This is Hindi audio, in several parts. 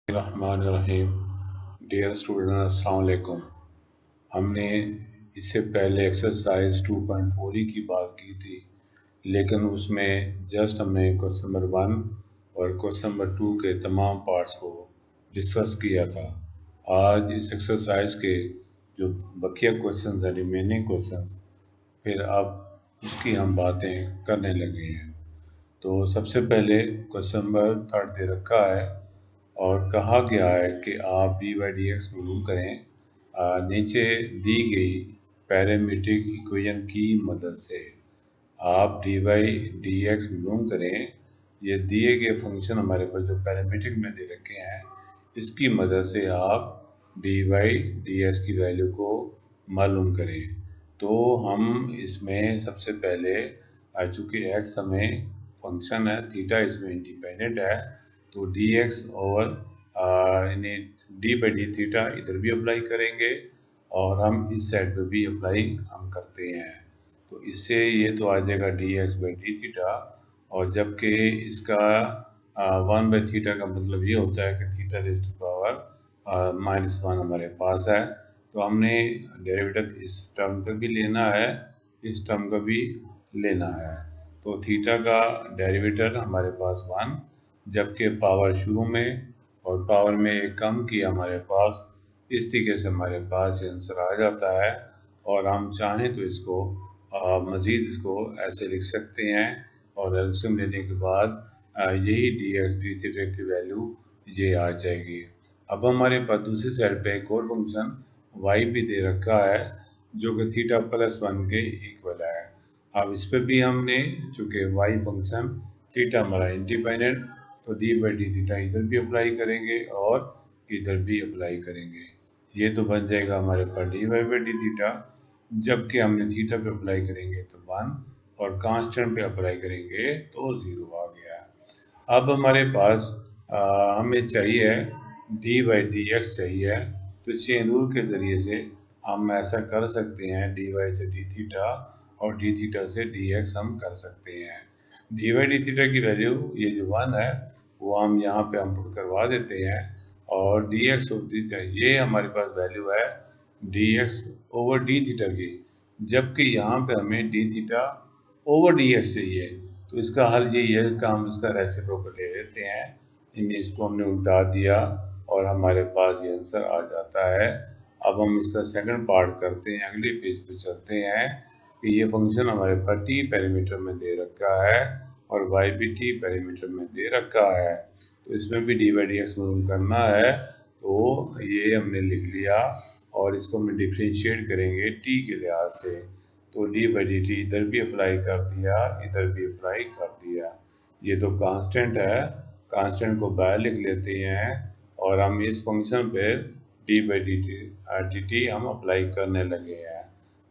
रहमानिर्रहीम। डियर स्टूडेंट, अस्सलाम वालेकुम। हमने इससे पहले एक्सरसाइज 2.4 की बात की थी, लेकिन उसमें जस्ट हमने क्वेश्चन नंबर 1 और क्वेश्चन नंबर 2 के तमाम पार्ट्स को डिस्कस किया था। आज इस एक्सरसाइज के जो बकिया क्वेश्चंस हैं, रिमेनिंग क्वेश्चंस, फिर अब उसकी हम बातें करने लगे हैं। तो सबसे पहले क्वेश्चन नंबर 3 दे रखा है और कहा गया है कि आप D by D x prove करें नीचे दी गई पैरामीट्रिक इक्वेशन की मदद से। आप D by D x prove करें, ये दिए गए फंक्शन हमारे पास जो पैरामीट्रिक में दे रखे हैं, इसकी मदद से आप डी बाई डी एक्स की वैल्यू को मालूम करें। तो हम इसमें सबसे पहले चूँकि एक्स हमें फंक्शन है, थीटा इसमें इंडिपेंडेंट है, तो डी एक्स ओवर यानी डी बाई डी थीटा इधर भी अप्लाई करेंगे और हम इस साइड पे भी अप्लाई हम करते हैं। तो इससे ये तो आ जाएगा D x by D theta, और जबकि इसका 1 बाई थीटा का मतलब ये होता है कि थीटा रेज़्ड टू पावर -1 हमारे पास है। तो हमने डेरिवेटिव इस टर्म का भी लेना है, इस टर्म का भी लेना है। तो थीटा का डेरिवेटिव हमारे पास 1, जबकि पावर शुरू में और पावर में एक कम किया हमारे पास, इस तरीके से हमारे पास ये आंसर आ जाता है। और हम चाहें तो इसको मज़ीद इसको ऐसे लिख सकते हैं और एलसीएम लेने के बाद यही डी एक्स डी थीटा की वैल्यू ये आ जाएगी। अब हमारे पास दूसरी साइड पे एक और फंक्शन वाई भी दे रखा है जो कि थीटा प्लस 1 के इक्वल है। अब इस पर भी हमने चूँकि वाई फंक्शन थीटा हमारा इंडिपेंडेंट, तो डी बाई डी थीटा इधर भी अप्लाई करेंगे और इधर भी अप्लाई करेंगे। ये तो बन जाएगा हमारे पास D Y by D theta, जबकि हमने थीटा पे अप्लाई करेंगे तो 1 और कांस्टेंट पे अप्लाई करेंगे तो 0 आ गया। अब हमारे पास हमें चाहिए डी बाई डी एक्स चाहिए, तो चेन रूल के ज़रिए से हम ऐसा कर सकते हैं, डी वाई से डी थीटा और डी थीटा से डी एक्स हम कर सकते हैं। डी वाई डी थीटा की वैल्यू ये जो 1 है वो हम यहाँ पे हम पुट करवा देते हैं, और डी एक्स और डी थीटा ये हमारे पास वैल्यू है D x over D theta की, जबकि यहाँ पे हमें D theta over D x चाहिए। तो इसका हल यही है कि हम इसका रेसिप्रोकल ले लेते हैं, इसको हमने उल्टा दिया और हमारे पास ये आंसर आ जाता है। अब हम इसका सेकंड पार्ट करते हैं, अगले पेज पे चलते हैं कि ये फंक्शन हमारे पास टी पैरामीटर में दे रखा है और वाई भी टी पैरामीटर में दे रखा है। तो इसमें भी डी बाई डी एक्स मालूम करना है, तो ये हमने लिख लिया और इसको हम डिफ्रेंशिएट करेंगे टी के लिहाज से। तो डी बाई डी टी इधर भी अप्लाई कर दिया, इधर भी अप्लाई कर दिया। ये तो कांस्टेंट है, कांस्टेंट को बाहर लिख लेते हैं और हम इस फंक्शन पे डी बाई डी टी हम अप्लाई करने लगे हैं।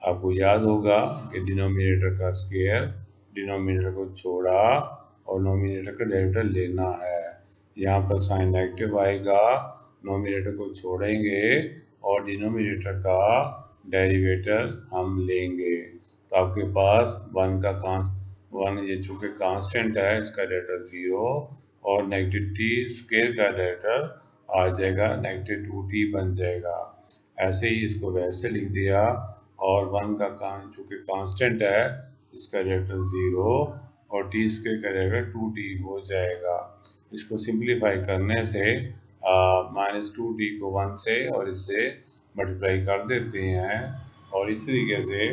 आपको याद होगा कि डिनोमिनेटर का स्क्वायर डिनोमिनेटर को छोड़ा और नोमिनेटर का डेरिवेटिव लेना है। यहाँ पर साइन नेगेटिव आएगा, नोमिनेटर को छोड़ेंगे और डिनोमिनेटर का डेरिवेटिव हम लेंगे। तो आपके पास 1 ये चूँकि कांस्टेंट है, इसका डेरिवेटिव 0 और नेगेटिव टी स्क्वायर का डेरिवेटिव आ जाएगा -2t बन जाएगा। ऐसे ही इसको वैसे लिख दिया और 1 का चूँकि कांस्टेंट है, इसका डेरिवेटिव 0 और टी स्क्वायर का डेरिवेटिव 2t हो जाएगा। इसको सिंप्लीफाई करने से -2t को 1 से और इससे मल्टीप्लाई कर देते हैं, और इसी तरीके से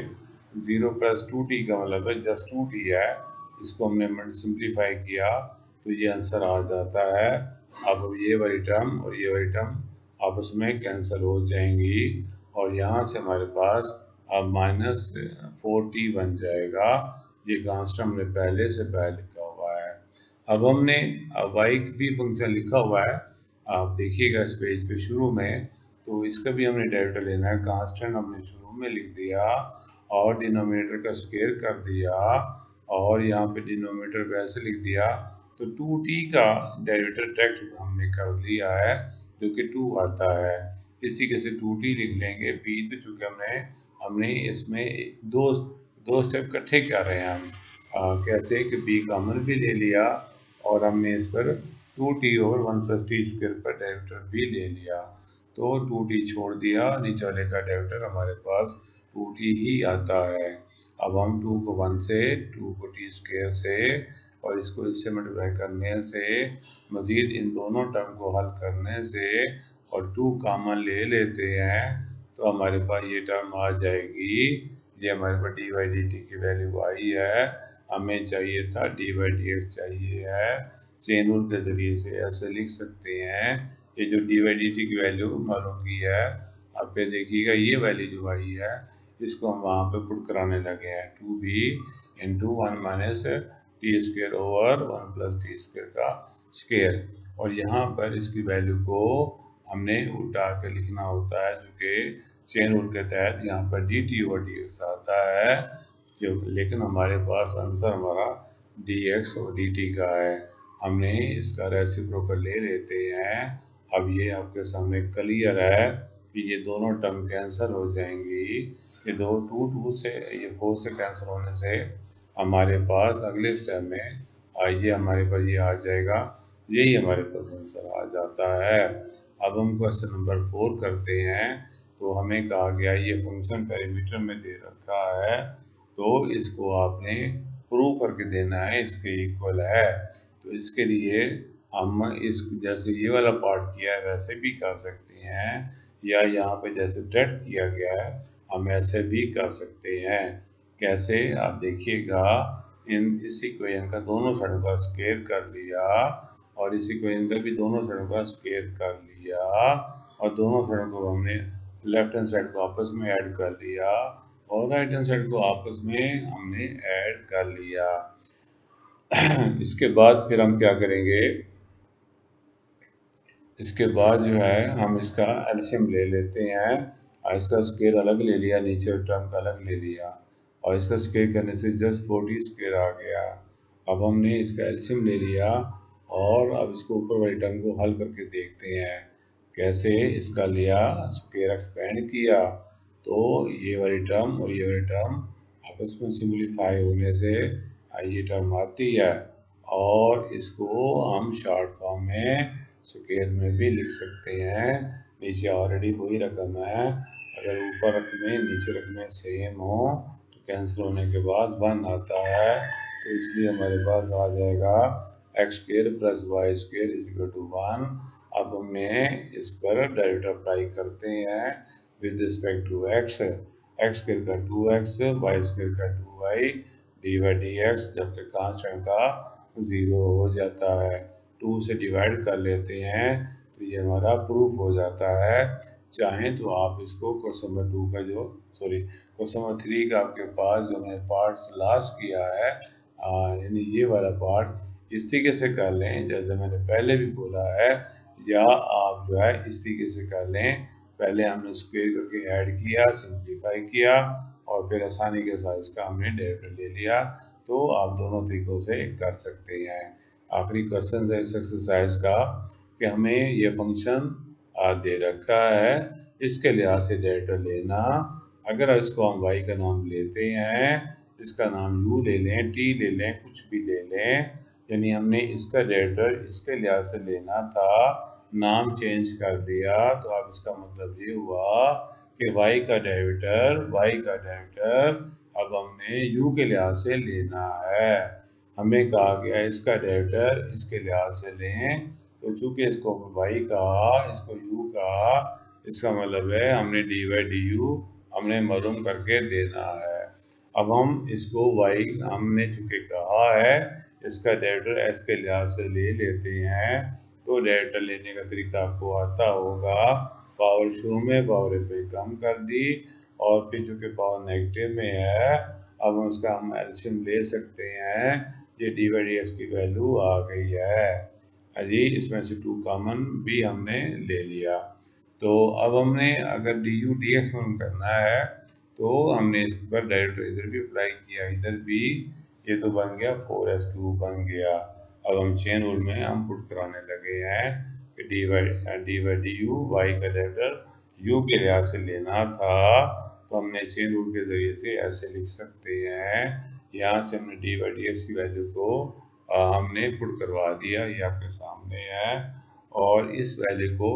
0 + 2t का मतलब है जस्ट 2t है, इसको हमने सिंप्लीफाई किया तो ये आंसर आ जाता है। अब ये वाली टर्म और ये वाली टर्म आपस में कैंसिल हो जाएंगी और यहाँ से हमारे पास अब -4t बन जाएगा। ये कांस्टेंट हमने पहले से बाहर लिखा हुआ है। अब हमने y भी फंक्शन लिखा हुआ है, आप देखिएगा इस पेज पे शुरू में, तो इसका भी हमने डेरिवेटिव लेना है। कांस्टेंट हमने शुरू में लिख दिया और डिनोमिनेटर का स्क्वायर कर दिया और यहाँ पे डिनोमिनेटर वैसे लिख दिया, तो 2t का डेरिवेटिव डायरेक्ट हमने कर लिया है जो कि 2 आता है। इसी के से 2t लिख लेंगे। b तो चूँकि हमने इसमें दो स्टेप इकट्ठे कर रहे हैं हम, कैसे कि b कॉमन भी ले लिया और हमने इस पर 2t/1+t² का डेरिवेटिव भी ले लिया, तो 2t छोड़ दिया, नीचे वाले का डेरिवेटिव हमारे पास 2t ही आता है। अब हम 2 को 1 से, 2 को t² से और इसको इससे मल्टीप्लाई करने से, मज़ीद इन दोनों टर्म को हल करने से और 2 कॉमन ले लेते हैं तो हमारे पास ये टर्म आ जाएगी। ये हमारे पास dy/dt की वैल्यू आई है, हमें चाहिए था dy/dx चाहिए है। चेन रूल के ज़रिए से ऐसे लिख सकते हैं, ये जो dy/dt की वैल्यू मालूम की है, आप पे देखिएगा ये वैल्यू जो आई है इसको हम वहाँ पे पुट कराने लगे हैं, 2b इंटू 1 - t²/1+t² का स्क्वायर, और यहाँ पर इसकी वैल्यू को हमने उल्टा के लिखना होता है, जो कि चेन रूल के तहत यहाँ पर dt/dx आता है, जो लेकिन हमारे पास आंसर हमारा dx और dt का है। हमने इसका रेसिप्रोकल ले लेते हैं। अब ये आपके सामने क्लियर है कि ये दोनों टर्म कैंसिल हो जाएंगी, ये 2 से, ये 4 से कैंसिल होने से हमारे पास अगले स्टेप में आइए हमारे पास ये आ जाएगा, यही हमारे पास आंसर आ जाता है। अब हम क्वेश्चन नंबर 4 करते हैं। तो हमें कहा गया ये फंक्शन पैरामीटर में दे रखा है, तो इसको आपने प्रूव करके देना है इसके इक्वल है। तो इसके लिए हम इस जैसे ये वाला पार्ट किया है वैसे भी कर सकते हैं, या यहाँ पे जैसे ड्रेड किया गया है हम ऐसे भी कर सकते हैं। कैसे, आप देखिएगा, इस इक्वेशन का दोनों साइडों का स्क्वायर कर लिया और इस इक्वेशन का भी दोनों साइडों का स्क्वायर कर लिया और दोनों साइडों को हमने लेफ्ट हैंड साइड को आपस में ऐड कर लिया और राइट हैंड साइड को आपस में हमने ऐड कर लिया। इसके बाद फिर हम क्या करेंगे, इसके बाद जो है हम इसका एलसीएम ले लेते हैं और इसका स्क्वायर अलग ले लिया, नीचे टर्म का अलग ले लिया और इसका स्क्वायर करने से जस्ट 40² आ गया। अब हमने इसका एलसीएम ले लिया और अब इसको ऊपर वाली टर्म को हल करके देखते हैं कैसे। इसका लिया, स्क्वायर एक्सपेंड किया तो ये वाली टर्म और ये वाली टर्म आपस में सिम्प्लीफाई होने से ये टर्म आती है और इसको हम शॉर्ट फॉर्म में स्क्वायर में भी लिख सकते हैं। नीचे ऑलरेडी वही रकम है, अगर ऊपर रकमें नीचे रकमें सेम हो तो कैंसिल होने के बाद 1 आता है, तो इसलिए हमारे पास आ जाएगा x² + y² = 1। अब हमने इस पर डेरिवेटिव अप्लाई करते हैं विद रिस्पेक्ट टू x² का 2x, y² का 2y, dy/dx, जबकि कांस्टेंट का 0 हो जाता है। 2 से डिवाइड कर लेते हैं तो ये हमारा प्रूफ हो जाता है। चाहें तो आप इसको क्वेश्चन नंबर 2 का जो क्वेश्चन नंबर 3 का आपके पास जो मैंने पार्ट लास्ट किया है, यानी ये वाला पार्ट इस तरीके से कर लें जैसे मैंने पहले भी बोला है, या आप जो है इस तरीके से कर लें, पहले हमने स्क्वायर करके ऐड किया, सिंप्लीफाई किया और फिर आसानी के साथ इसका हमने डेरिवेटिव ले लिया। तो आप दोनों तरीकों से कर सकते हैं। आखिरी क्वेश्चन है इस एक्सरसाइज का कि हमें ये फंक्शन दे रखा है, इसके लिहाज से डेरिवेटिव लेना। अगर इसको हम y का नाम लेते हैं, इसका नाम u ले लें, t ले लें, कुछ भी ले लें, यानी हमने इसका डेरिवेटिव इसके लिहाज से लेना था, नाम चेंज कर दिया, तो अब इसका मतलब ये हुआ कि y का डेरिवेटिव अब हमने u के लिहाज से लेना है। हमें कहा गया इसका डेरिवेटिव इसके लिहाज से लें, तो चूंकि इसको y कहा, इसको u कहा, इसका मतलब है हमने dy/du हमने मालूम करके देना है। अब हम इसको y हमने चूंकि कहा है, इसका डेरिवेटिव x के लिहाज से ले लेते हैं, तो डेरिवेटिव लेने का तरीका आपको आता होगा। पावर शुरू में पावर पे कम कर दी और फिर चूंकि पावर नेगेटिव में है, अब उसका हम एलसीएम ले सकते हैं। ये dy/dx की वैल्यू आ गई है जी, इसमें से 2 कॉमन भी हमने ले लिया। तो अब हमने अगर du/dx में करना है तो हमने इस पर डेरिवेटिव इधर भी अप्लाई किया, इधर भी, ये तो बन गया 4s³ बन गया। अब हम चेन रूल में हम पुट कराने लगे हैं कि dy/du y का डेरिवेटिव u के लिहाज से लेना था, तो हमने चेन रूल के जरिए से ऐसे लिख सकते हैं। यहाँ से हमने dy/dx की वैल्यू को हमने पुट करवा दिया, ये आपके सामने है। और इस वैल्यू को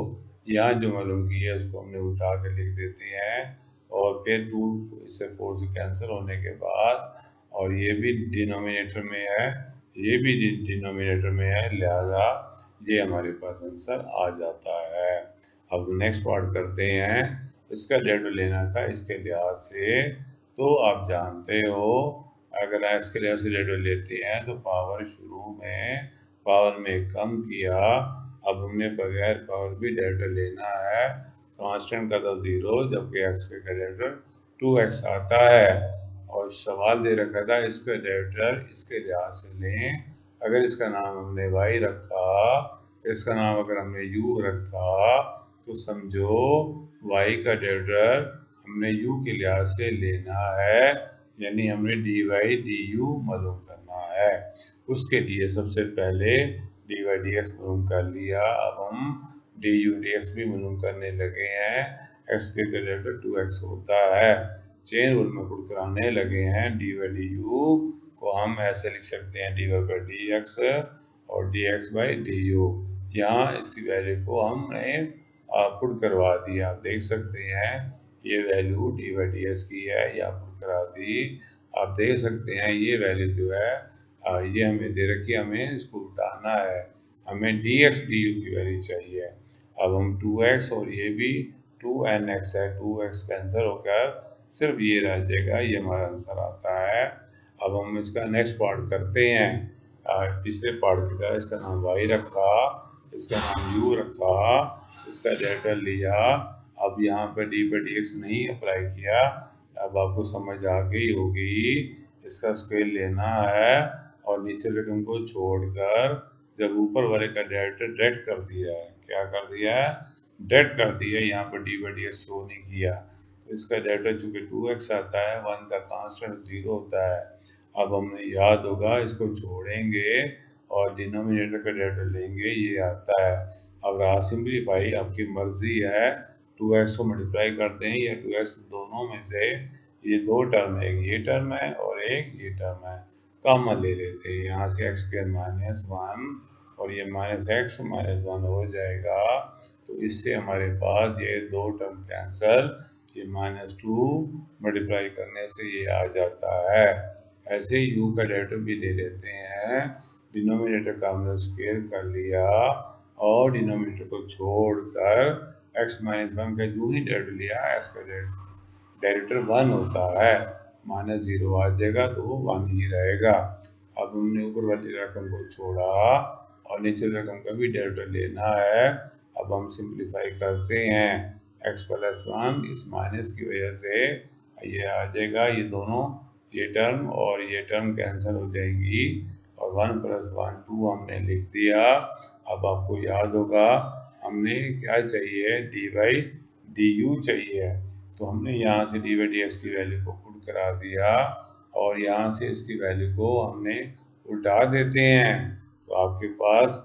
यहाँ जो मालूम की है उसको हमने उठा के लिख देते हैं, और फिर 2 इससे 4 से कैंसिल होने के बाद, और ये भी डिनोमिनेटर में है, ये भी डिनोमिनेटर में है, लिहाजा ये हमारे पास आंसर आ जाता है। अब नेक्स्ट पार्ट करते हैं। इसका डेटा लेना था इसके लिहाज से, तो आप जानते हो अगर इसके लिहाज से डेटा लेते हैं तो पावर शुरू में पावर में कम किया, अब हमने बगैर पावर भी डेटा लेना है। कांस्टेंट का था 0, जबकि एक्स का डेटा 2x आता है, और सवाल दे रखा था इसका डेटा इसके लिहाज से लें। अगर इसका नाम हमने y रखा, इसका नाम अगर हमने u रखा, तो समझो y का डेटा हमने u के लिहाज से लेना है, यानी हमने dy du मालूम करना है। उसके लिए सबसे पहले dy dx मालूम कर लिया, अब हम du dx भी मालूम करने लगे हैं। x के डेटा 2x होता है, चेन रूल में पुट कराने लगे हैं। dy du को हम ऐसे लिख सकते हैं dy by dx और dx by du। यहाँ इसकी वैल्यू को हमने पुट करवा दिया, आप देख सकते हैं ये वैल्यू dy by dx की है, या पुट करा दी। आप देख सकते हैं ये वैल्यू जो है ये हमें दे रखी है, हमें इसको उठाना है, हमें dx du की वैल्यू चाहिए। अब हम 2x और ये भी 2nx है, 2x कैंसिल होकर सिर्फ ये रह जाएगा, ये हमारा आंसर आता है। अब हम इसका नेक्स्ट पार्ट करते हैं। पिछले पार्ट की तरह इसका नाम y रखा, इसका नाम u रखा, इसका डेटा लिया। अब यहाँ पे डी पे डी एक्स नहीं अप्लाई किया, अब आपको समझ आ गई होगी। इसका स्केल लेना है और नीचे रकम को छोड़कर जब ऊपर वाले का डेटा डेट कर दिया है, क्या कर दिया है, डेट कर दिया, यहाँ पर D by D x show नहीं किया, तो इसका डेटा चूंकि 2x आता है, 1 का कांस्टेंट 0 होता है। अब हमें याद होगा इसको छोड़ेंगे और डिनोमिनेटर का डेटा लेंगे, ये आता है। अब रहा सिंप्लीफाई, आपकी मर्जी है, 2x को मल्टीप्लाई करते हैं या 2x, दोनों में से ये दो टर्म है, एक ये टर्म है और एक ये टर्म है, कॉमन ले लेते हैं। यहाँ से एक्स स्क्वायर माइनस 1 और ये माइनस एक्स माइनस 1 हो जाएगा, तो इससे हमारे पास ये दो टर्म कैंसल, ये -2 मल्टीप्लाई करने से ये आ जाता है। ऐसे ही u का डेरिवेटिव भी ले लेते हैं, डिनोमिनेटर का हमने स्क्वायर कर लिया और डिनोमिनेटर को छोड़कर x माइनस 1 का जो ही डेरिवेटिव लिया, x का डेरिवेटिव 1 होता है, -0 आ जाएगा तो वो 1 ही रहेगा। अब हमने ऊपर वाली रकम को छोड़ा और नीचे रकम का भी डेरिवेटिव लेना है। अब हम सिंप्लीफाई करते हैं, x प्लस 1 इस माइनस की वजह से ये आ जाएगा, ये दोनों ये टर्म और ये टर्म कैंसिल हो जाएगी और 1 प्लस 1 2 हमने लिख दिया। अब आपको याद होगा हमने क्या चाहिए, डी बाई डी यू चाहिए, तो हमने यहाँ से डी बाई डी एक्स की वैल्यू को पुट करा दिया और यहाँ से इसकी वैल्यू को हमने उल्टा देते हैं। तो आपके पास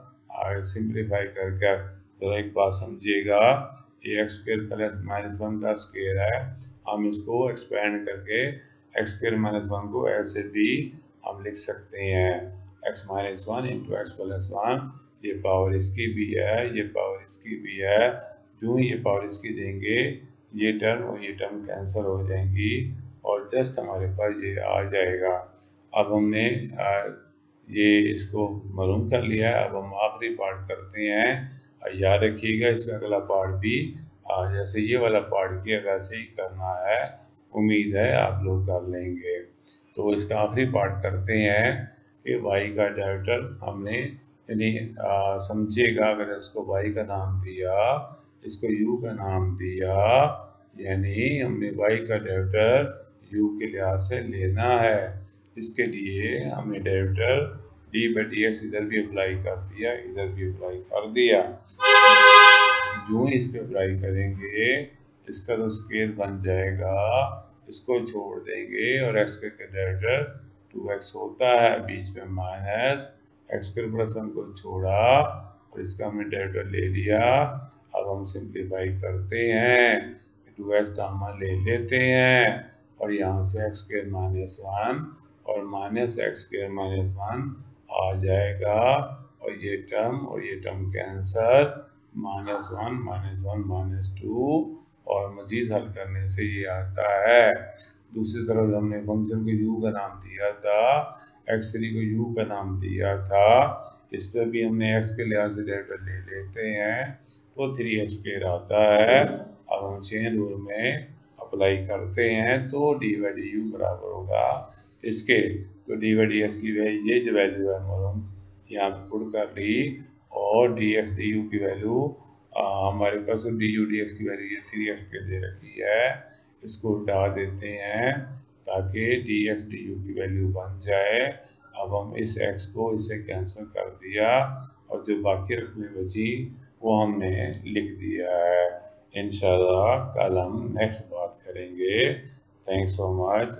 सिंप्लीफाई करके तो एक बात समझिएगा, ये एक्स स्क्वायर प्लस माइनस 1 का स्क्वायर है, हम इसको एक्सपेंड करके एक्स स्क्वायर माइनस 1 को ऐसे भी हम लिख सकते हैं, x minus 1 into x plus 1, ये पावर इसकी भी है, ये पावर इसकी भी है। जो ये पावर इसकी देंगे, ये टर्म और ये टर्म कैंसिल हो जाएंगी और जस्ट हमारे पास ये आ जाएगा। अब हमने ये इसको मालूम कर लिया है। अब हम आखिरी पार्ट करते हैं, याद रखिएगा इसका अगला पार्ट भी जैसे ये वाला पार्ट किया वैसे ही करना है, उम्मीद है आप लोग कर लेंगे। तो इसका आखिरी पार्ट करते हैं कि y का डेरिवेटिव हमने यानी समझिएगा, अगर इसको y का नाम दिया, इसको u का नाम दिया, यानी हमने y का डेरिवेटिव u के लिहाज से लेना है। इसके लिए हमने derivative D by D x इधर भी अप्लाई कर दिया, इधर भी अप्लाई कर दिया। जो इस पे अप्लाई करेंगे इसका तो स्केल बन जाएगा, इसको छोड़ देंगे और एक्स के डेरिवेटिव 2x होता है, बीच में माइनस एक्स के प्लस 1 को छोड़ा और इसका हमने डेरिवेटिव ले लिया। अब हम सिंप्लीफाई करते हैं, 2x कॉमन ले लेते हैं और यहाँ से एक्स स्क्वायर माइनस 1 और माइनस एक्स स्क्वायर माइनस 1 आ जाएगा, और ये टर्म कैंसर, -1 -1 -2, और मजीद हल करने से ये आता है। दूसरी तरफ हमने फंक्शन को u का नाम दिया था, x3 को u का नाम दिया था, इस पर भी हमने x के लिहाज से डेरिवेटिव ले लेते हैं तो 3x² आता है। अब हम चेन रूल में अप्लाई करते हैं तो d/du बराबर होगा इसके, तो d/dx की वैल्यू, ये जो वैल्यू है हम यहाँ पे पुट कर ली, और dx du की वैल्यू हमारे पास तो du dx की वैल्यू ये 3x के दे रखी है, इसको उल्टा देते हैं ताकि dx du की वैल्यू बन जाए। अब हम इस x को इससे कैंसिल कर दिया, और जो बाकी रकमें बची वो हमने लिख दिया है। इंशाल्लाह कल हम नेक्स्ट बात करेंगे। Thanks so much.